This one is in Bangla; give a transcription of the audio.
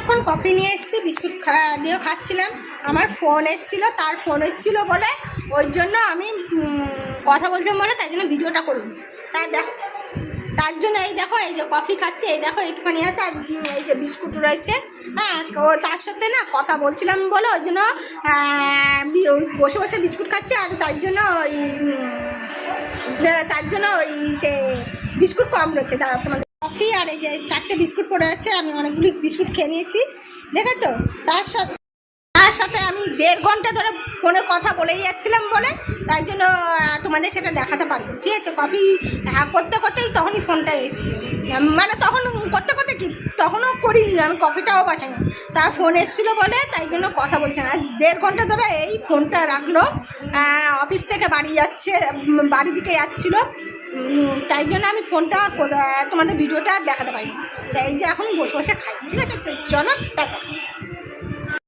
এখন কফি নিয়ে এসেছি, বিস্কুট দিয়েও খাচ্ছিলাম। আমার ফোন এসেছিলো, তার ফোন এসেছিলো বলে ওই জন্য আমি কথা বলছিলাম বলে তাই জন্য ভিডিওটা করুন। তার জন্য এই দেখো, এই যে কফি খাচ্ছে, এই দেখো একটুখানি আছে, আর এই যে বিস্কুট রয়েছে। হ্যাঁ, তার সাথে না কথা বলছিলাম বলে ওই জন্য বসে বসে বিস্কুট খাচ্ছে, আর তার জন্য ওই সে বিস্কুট কম রয়েছে। দাঁড়াও, তোমাদের কফি আর এই যে 4টে বিস্কুট পড়ে আছে, আমি অনেকগুলি বিস্কুট খেয়ে নিয়েছি, দেখেছো। তার সাথে আমি 1.5 ঘন্টা ধরে ফোনে কথা বলেই যাচ্ছিলাম বলে তাই জন্য তোমাদের সেটা দেখাতে পারবো, ঠিক আছে। কফি করতে করতেই তখনই ফোনটা এসছে, মানে তখন করতে করতে কি তখনও করিনি, আমি কফিটাও বাসাইনি, তার ফোন এসেছিলো বলে তাই জন্য কথা বলছে না। 1.5 ঘন্টা ধরে এই ফোনটা রাখলো, অফিস থেকে বাড়ি দিকে যাচ্ছিলো, তাই জন্য আমি ফোনটা তোমাদের ভিডিওটা দেখাতে পারি। তাই যে এখন বসে বসে খাই, ঠিক আছে। চলো, টাটা।